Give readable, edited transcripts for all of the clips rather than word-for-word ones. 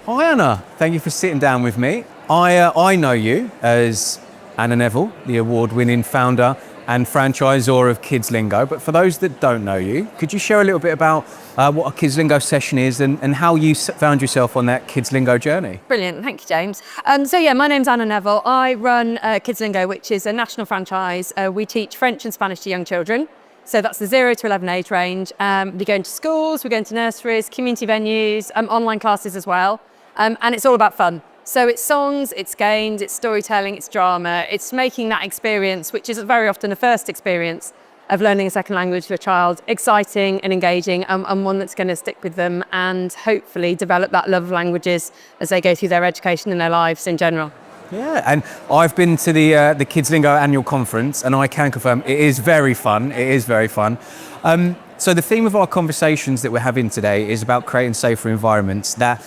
Hi Anna, thank you for sitting down with me. I know you as Anna Neville, the award-winning founder and franchisor of Kidslingo, but for those that don't know you, could you share a little bit about what a Kidslingo session is and how you found yourself on that Kidslingo journey? Brilliant, thank you, James. My name's Anna Neville. I run Kidslingo, which is a national franchise. We teach French and Spanish to young children. So that's the 0 to 11 age range. We go into schools, we go into nurseries, community venues, online classes as well. And it's all about fun. So it's songs, it's games, it's storytelling, it's drama. It's making that experience, which is very often a first experience of learning a second language for a child, exciting and engaging, and one that's going to stick with them and hopefully develop that love of languages as they go through their education and their lives in general. Yeah, and I've been to the Kidslingo annual conference, and I can confirm it is very fun. It is very fun. So the theme of our conversations that we're having today is about creating safer environments that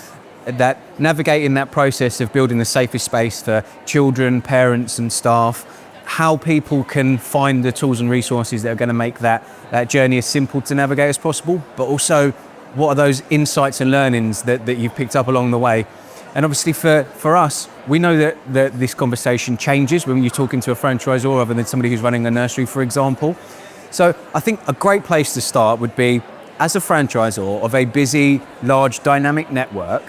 navigating that process of building the safest space for children, parents, and staff. How people can find the tools and resources that are going to make that journey as simple to navigate as possible, but also what are those insights and learnings that you've picked up along the way. And obviously for us, we know that this conversation changes when you're talking to a franchisor rather than somebody who's running a nursery, for example. So I think a great place to start would be, as a franchisor of a busy, large, dynamic network,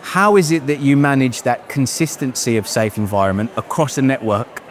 how is it that you manage that consistency of safe environment across a network?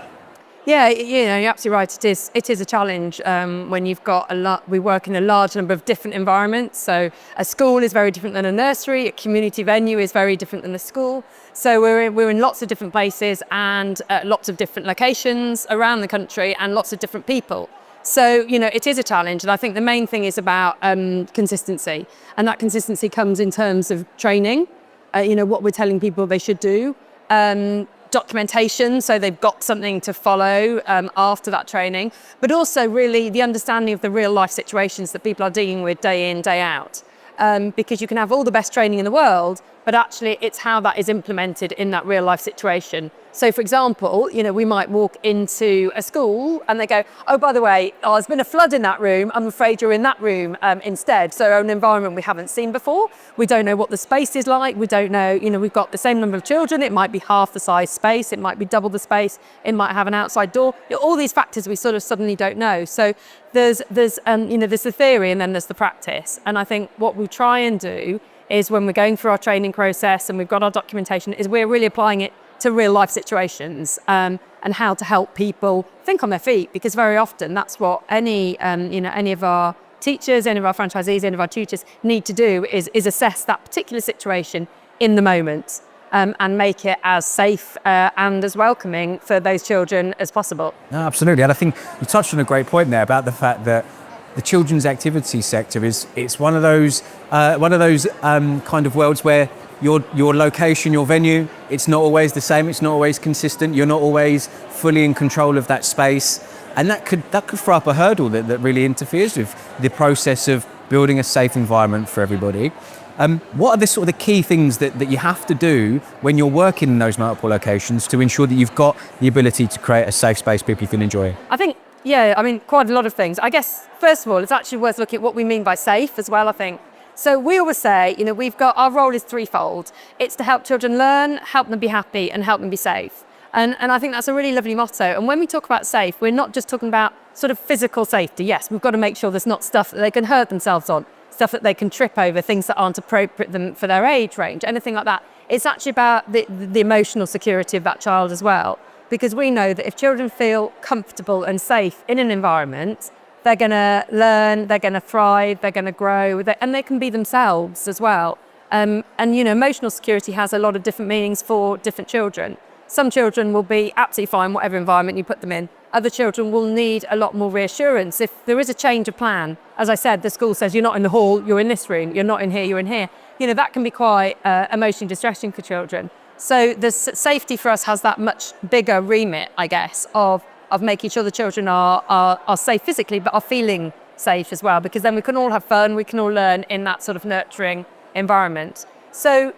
Yeah, you're absolutely right. It is a challenge when you've got we work in a large number of different environments. So a school is very different than a nursery. A community venue is very different than a school. So we're in lots of different places and lots of different locations around the country and lots of different people. So, it is a challenge. And I think the main thing is about consistency. And that consistency comes in terms of training, what we're telling people they should do. Documentation, so they've got something to follow after that training, but also really the understanding of the real life situations that people are dealing with day in, day out. Because you can have all the best training in the world, but actually it's how that is implemented in that real life situation. So for example, we might walk into a school and they go, oh, by the way, there's been a flood in that room. I'm afraid you're in that room instead. So an environment we haven't seen before. We don't know what the space is like. We don't know, we've got the same number of children. It might be half the size space. It might be double the space. It might have an outside door. All these factors we sort of suddenly don't know. So there's the theory and then there's the practice. And I think what we try and do is when we're going through our training process and we've got our documentation is we're really applying it to real life situations and how to help people think on their feet, because very often that's what any of our teachers, any of our franchisees, any of our tutors need to do is assess that particular situation in the moment and make it as safe and as welcoming for those children as possible. No, absolutely, and I think you touched on a great point there about the fact that the children's activity sector it's one of those kind of worlds where your location, your venue, it's not always the same, it's not always consistent, you're not always fully in control of that space. And that could throw up a hurdle that really interferes with the process of building a safe environment for everybody. What are the key things that you have to do when you're working in those multiple locations to ensure that you've got the ability to create a safe space people can enjoy? I think, quite a lot of things. I guess, first of all, it's actually worth looking at what we mean by safe as well, I think. So we always say, our role is threefold. It's to help children learn, help them be happy, and help them be safe. And I think that's a really lovely motto. And when we talk about safe, we're not just talking about sort of physical safety. Yes, we've got to make sure there's not stuff that they can hurt themselves on, stuff that they can trip over, things that aren't appropriate for their age range, anything like that. It's actually about the emotional security of that child as well. Because we know that if children feel comfortable and safe in an environment, they're going to learn, they're going to thrive, they're going to grow, and they can be themselves as well. Emotional security has a lot of different meanings for different children. Some children will be absolutely fine, whatever environment you put them in. Other children will need a lot more reassurance. If there is a change of plan, as I said, the school says, you're not in the hall, you're in this room, you're not in here, you're in here. That can be quite emotionally distressing for children. So the safety for us has that much bigger remit, I guess, of making sure the children are safe physically, but are feeling safe as well, because then we can all have fun, we can all learn in that sort of nurturing environment. So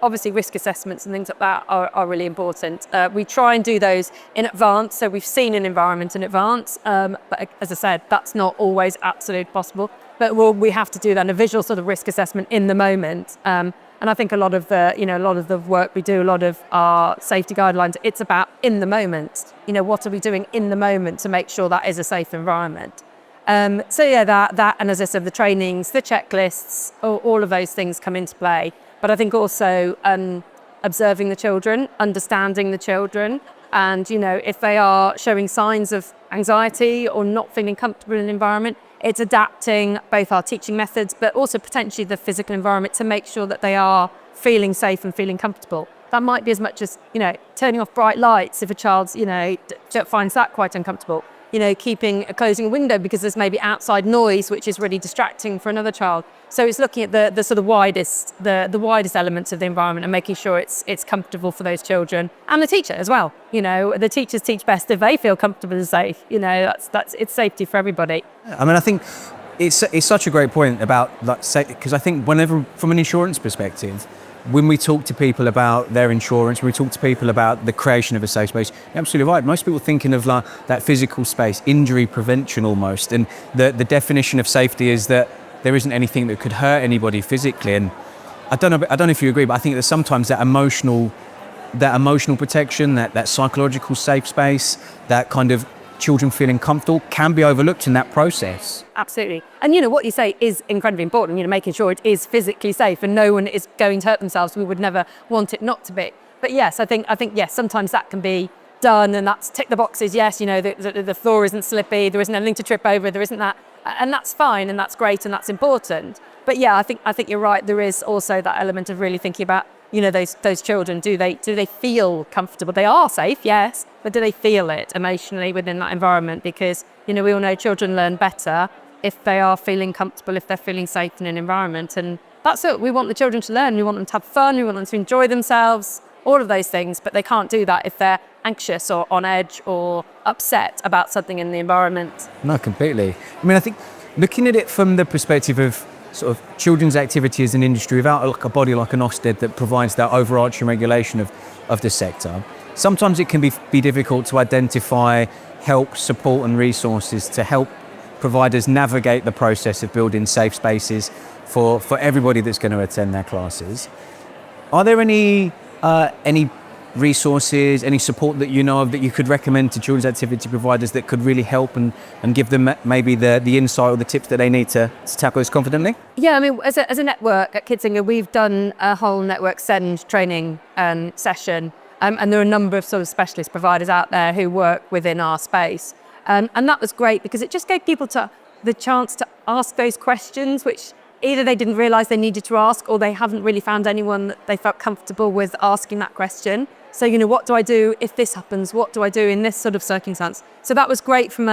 obviously risk assessments and things like that are really important. We try and do those in advance, so we've seen an environment in advance, but as I said, that's not always absolutely possible. But we have to do that, a visual sort of risk assessment in the moment. And I think a lot of the work we do, a lot of our safety guidelines, it's about in the moment. What are we doing in the moment to make sure that is a safe environment? So yeah, that, and as I said, the trainings, the checklists, all of those things come into play. But I think also observing the children, understanding the children, and if they are showing signs of anxiety or not feeling comfortable in the environment, it's adapting both our teaching methods, but also potentially the physical environment to make sure that they are feeling safe and feeling comfortable. That might be as much as, turning off bright lights if a child's, finds that quite uncomfortable. Closing a window because there's maybe outside noise, which is really distracting for another child. So it's looking at the sort of widest elements of the environment and making sure it's comfortable for those children and the teacher as well. The teachers teach best if they feel comfortable and safe. It's safety for everybody. I mean, I think it's such a great point about because I think whenever, from an insurance perspective, when we talk to people about their insurance, when we talk to people about the creation of a safe space, you're absolutely right. Most people are thinking of that physical space, injury prevention almost. And the definition of safety is that there isn't anything that could hurt anybody physically. And I don't know if you agree, but I think that sometimes that emotional protection, that psychological safe space, that kind of children feeling comfortable can be overlooked in that process. Absolutely. And what you say is incredibly important, making sure it is physically safe and no one is going to hurt themselves. We would never want it not to be. But yes, I think yes, sometimes that can be done, and that's tick the boxes. Yes, the floor isn't slippy, there isn't anything to trip over, there isn't that, and that's fine and that's great and that's important. But yeah, I think you're right. There is also that element of really thinking about those children. Do they feel comfortable? They are safe, yes, but do they feel it emotionally within that environment? Because we all know children learn better if they are feeling comfortable, if they're feeling safe in an environment. And that's it. We want the children to learn. We want them to have fun. We want them to enjoy themselves. All of those things, but they can't do that if they're anxious or on edge or upset about something in the environment. No, completely. I mean, I think looking at it from the perspective of sort of children's activity as an industry without a body like an Ofsted that provides that overarching regulation of the sector, sometimes it can be difficult to identify help, support and resources to help providers navigate the process of building safe spaces for everybody that's going to attend their classes. Are there any resources, any support that you know of that you could recommend to children's activity providers that could really help and give them maybe the insight or the tips that they need to tackle this confidently? Yeah, I mean, as a network at Kidslingo, we've done a whole network SEND training session, and there are a number of sort of specialist providers out there who work within our space. And that was great because it just gave people the chance to ask those questions, which either they didn't realise they needed to ask or they haven't really found anyone that they felt comfortable with asking that question. So, what do I do if this happens? What do I do in this sort of circumstance? So that was great from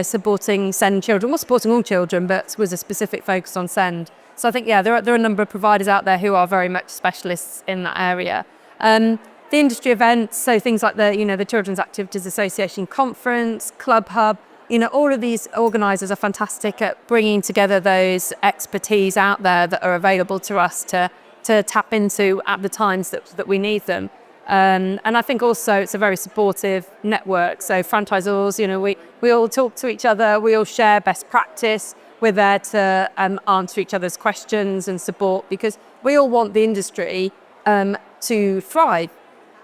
supporting SEND children, well, supporting all children, but was a specific focus on SEND. So I think, yeah, there are a number of providers out there who are very much specialists in that area. The industry events, so things like the Children's Activities Association Conference, Club Hub, all of these organisers are fantastic at bringing together those expertise out there that are available to us to tap into at the times that we need them. And I think also it's a very supportive network. So franchisors, we all talk to each other, we all share best practice. We're there to answer each other's questions and support, because we all want the industry to thrive.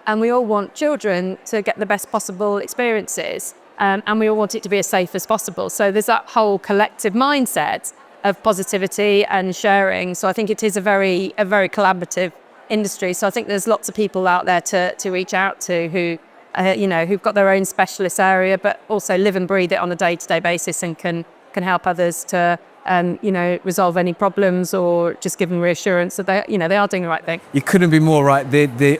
And we all want children to get the best possible experiences. And we all want it to be as safe as possible. So there's that whole collective mindset of positivity and sharing. So I think it is a very collaborative industry. So I think there's lots of people out there to reach out to who, who've got their own specialist area, but also live and breathe it on a day-to-day basis and can help others to resolve any problems or just give them reassurance that they are doing the right thing. You couldn't be more right.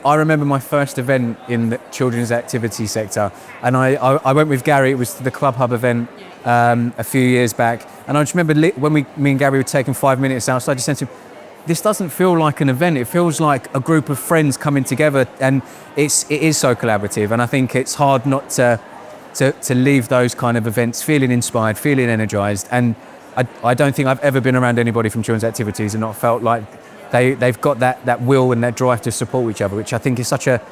I remember my first event in the children's activity sector, and I went with Gary. It was the Club Hub event a few years back, and I just remember when me and Gary were taking 5 minutes outside, I just said to him, this doesn't feel like an event. It feels like a group of friends coming together, and it is so collaborative. And I think it's hard not to leave those kind of events feeling inspired, feeling energized. And I don't think I've ever been around anybody from children's activities and not felt like they've got that will and that drive to support each other, which I think is such a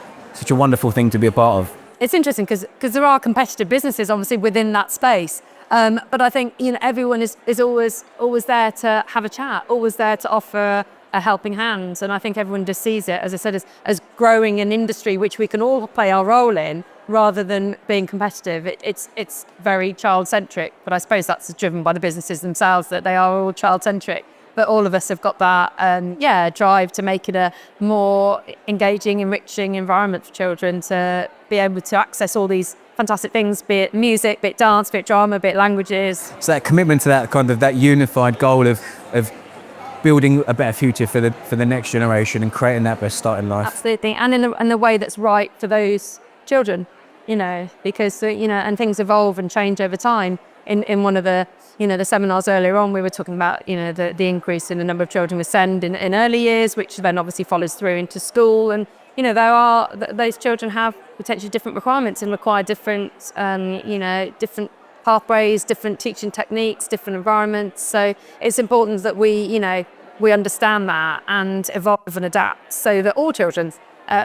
wonderful thing to be a part of. It's interesting because there are competitive businesses obviously within that space. But I think everyone is always there to have a chat, always there to offer a helping hand. And I think everyone just sees it, as I said, as growing an industry which we can all play our role in, rather than being competitive. It's very child-centric, but I suppose that's driven by the businesses themselves, that they are all child-centric. But all of us have got that drive to make it a more engaging, enriching environment for children to be able to access all these fantastic things, be it music, be it dance, be it drama, be it languages. So that commitment to that kind of that unified goal of building a better future for the next generation and creating that best start in life. Absolutely, and in the way that's right for those children, because and things evolve and change over time. In one of the the seminars earlier on, we were talking about the increase in the number of children with SEND in early years, which then obviously follows through into school. And those children have potentially different requirements and require different different pathways, different teaching techniques, different environments. So it's important that we understand that and evolve and adapt so that all children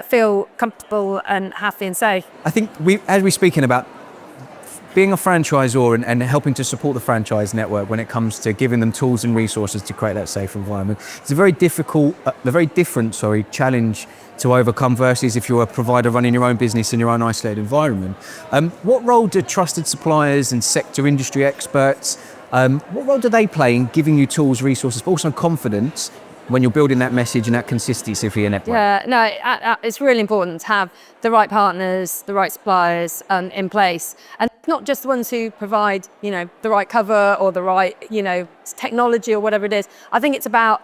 feel comfortable and happy and safe. I think as we're speaking about being a franchisor and helping to support the franchise network when it comes to giving them tools and resources to create that safe environment, it's a very different challenge to overcome versus if you're a provider running your own business in your own isolated environment. What role do trusted suppliers and sector industry experts, what role do they play in giving you tools, resources, but also confidence when you're building that message and that consistency for your network? Yeah, no, it's really important to have the right partners, the right suppliers in place, and not just the ones who provide, the right cover or the right, technology or whatever it is. I think it's about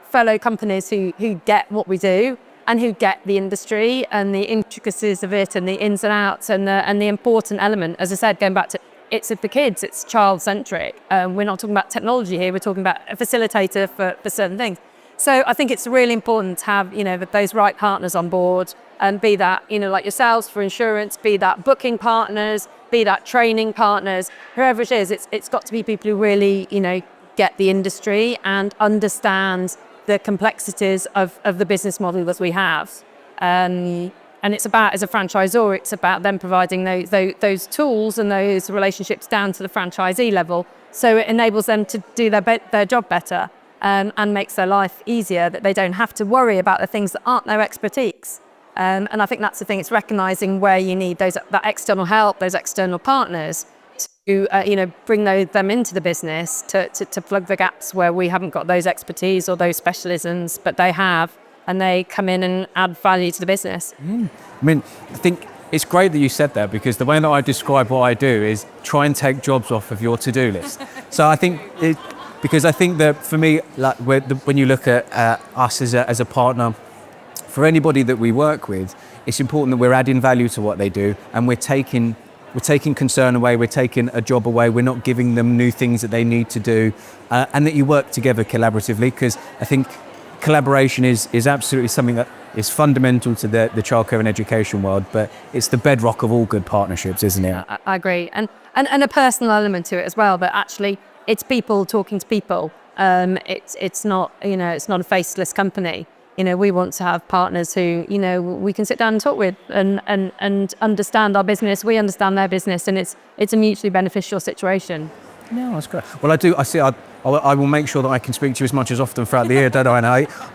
fellow companies who get what we do and who get the industry and the intricacies of it and the ins and outs and the important element, as I said, going back to it's for kids, it's child-centric. We're not talking about technology here, we're talking about a facilitator for certain things. So I think it's really important to have, those right partners on board, and be that, like yourselves for insurance, be that booking partners, be that training partners, whoever it is, it's got to be people who really, get the industry and understand the complexities of the business model that we have. And it's about, as a franchisor, it's about them providing those tools and those relationships down to the franchisee level, so it enables them to do their job better and makes their life easier, that they don't have to worry about the things that aren't their expertise. And I think that's the thing, it's recognising where you need that external help, those external partners to bring them into the business to plug the gaps where we haven't got those expertise or those specialisms, but they have. And they come in and add value to the business. I mean, I think it's great that you said that, because the way that I describe what I do is try and take jobs off of your to-do list. So I think because I think that for me, like when you look at us as a partner, for anybody that we work with, it's important that we're adding value to what they do, and we're taking concern away, we're taking a job away, we're not giving them new things that they need to do, and that you work together collaboratively, because I think collaboration is absolutely something that is fundamental to the childcare and education world, but it's the bedrock of all good partnerships, isn't it? I agree, and a personal element to it as well. But actually, it's people talking to people. It's not it's not a faceless company. We want to have partners who we can sit down and talk with and understand our business. We understand their business, and it's a mutually beneficial situation. No, that's great. Well, I will make sure that I can speak to you as much as often throughout the year, don't I? And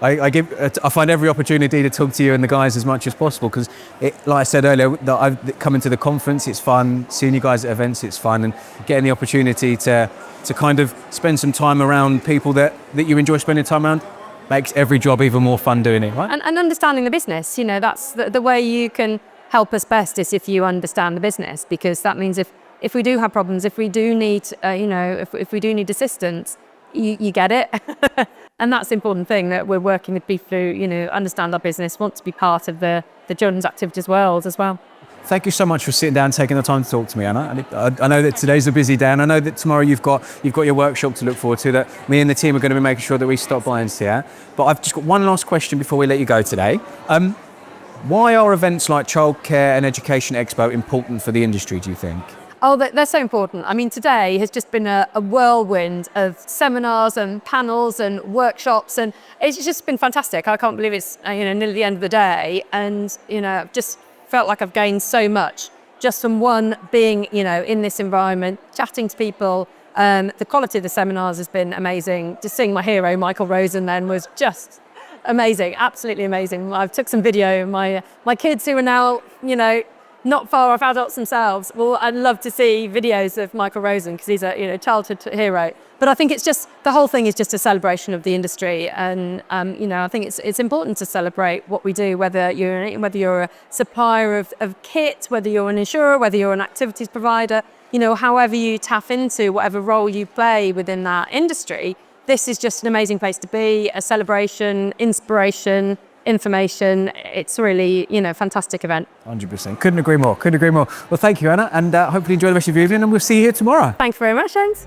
I find every opportunity to talk to you and the guys as much as possible, because, like I said earlier, that I've come into the conference, it's fun. Seeing you guys at events, it's fun, and getting the opportunity to kind of spend some time around people that you enjoy spending time around makes every job even more fun doing it, right? And understanding the business, that's the way you can help us best, is if you understand the business, because that means if we do have problems, if we do need, if we do need assistance, you get it. And that's the important thing, that we're working with people who, understand our business, want to be part of the children's activities world as well. Thank you so much for sitting down and taking the time to talk to me, Anna. I know that today's a busy day, and I know that tomorrow you've got your workshop to look forward to, that me and the team are going to be making sure that we stop by and see her. But I've just got one last question before we let you go today. Why are events like Childcare and Education Expo important for the industry, do you think? Oh, they're so important. I mean, today has just been a whirlwind of seminars and panels and workshops, and it's just been fantastic. I can't believe it's nearly the end of the day, and I've just felt like I've gained so much just from one being in this environment, chatting to people, The quality of the seminars has been amazing. Just seeing my hero, Michael Rosen, then was just amazing, absolutely amazing. I've took some video. My kids who are now, not far off adults themselves, well, I'd love to see videos of Michael Rosen because he's a childhood hero. But I think it's just, the whole thing is just a celebration of the industry. And, I think it's important to celebrate what we do, whether you're a supplier of kit, whether you're an insurer, whether you're an activities provider, however you tap into whatever role you play within that industry. This is just an amazing place to be, a celebration, inspiration, information. It's really, fantastic event. 100%. Couldn't agree more. Well, thank you, Anna, and hopefully enjoy the rest of your evening, and we'll see you here tomorrow. Thanks very much, James.